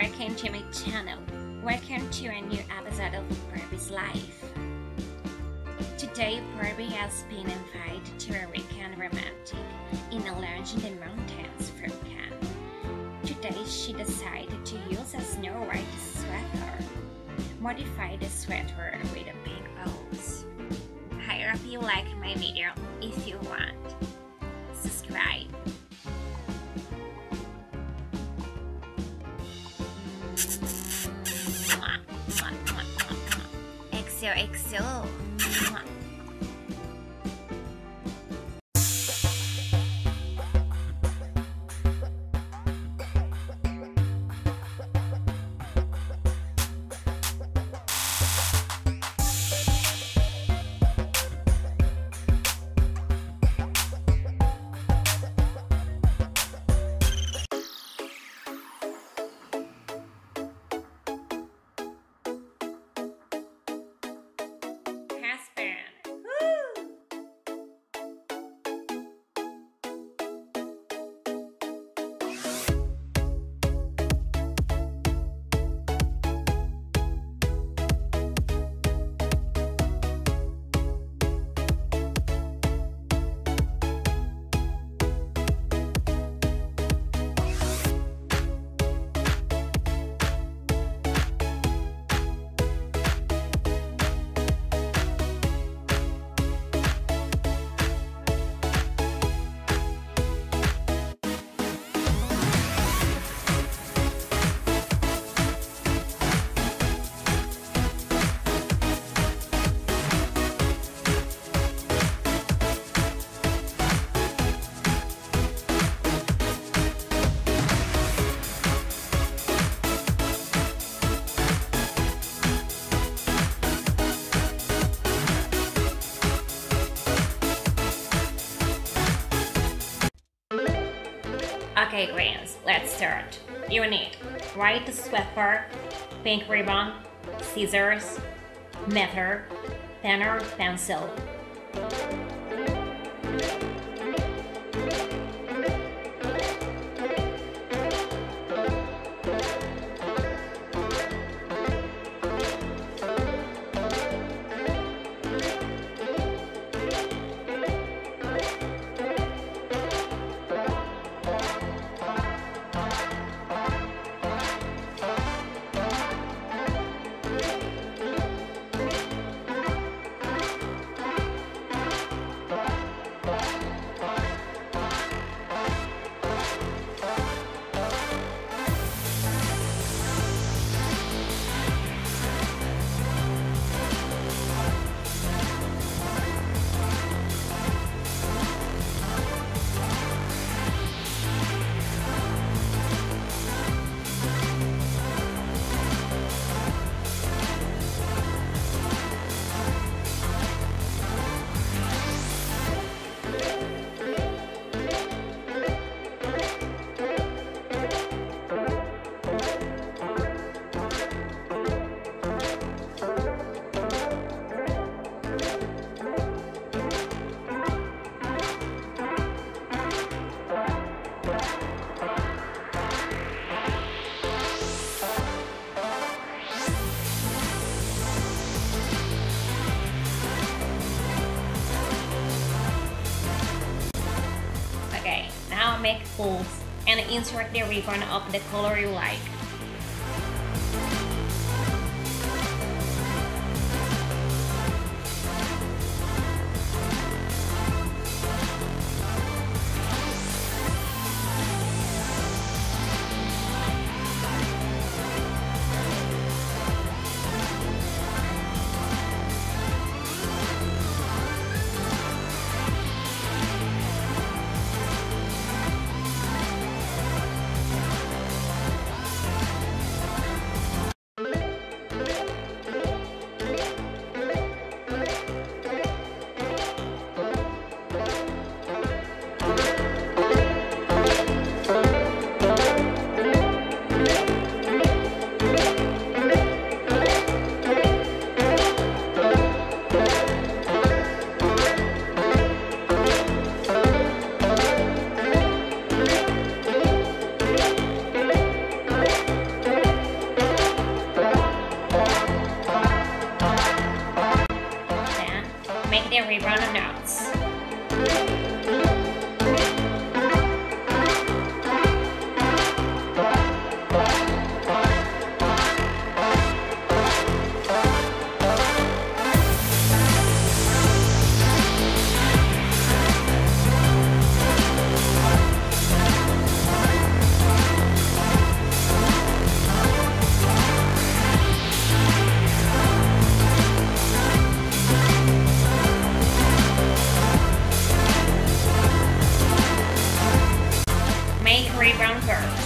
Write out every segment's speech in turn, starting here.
Welcome to my channel. Welcome to a new episode of Barbie's life. Today, Barbie has been invited to a weekend romantic in a lounge in the mountains from Cannes. Today, she decided to use a snow white sweater. Modify the sweater with a pink bows. I hope you like my video. If you want, subscribe. XOXO. Okay, Greens, let's start. You need white sweater, pink ribbon, scissors, meter, pen or pencil. Okay, now make holes and insert the ribbon of the color you like. bows.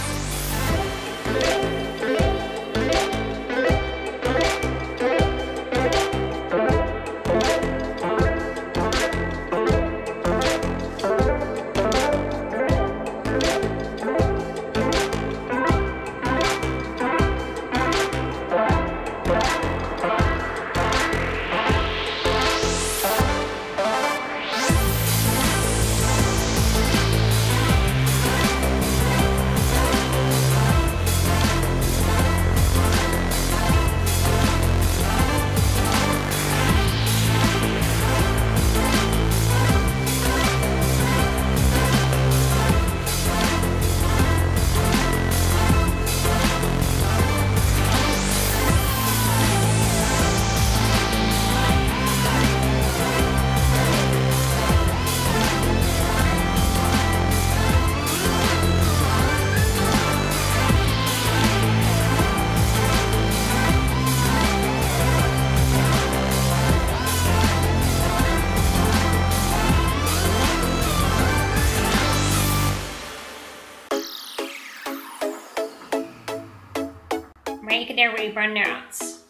Make the ribbon knots.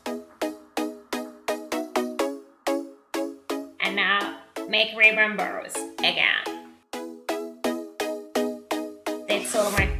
And now make ribbon bows again. That's all my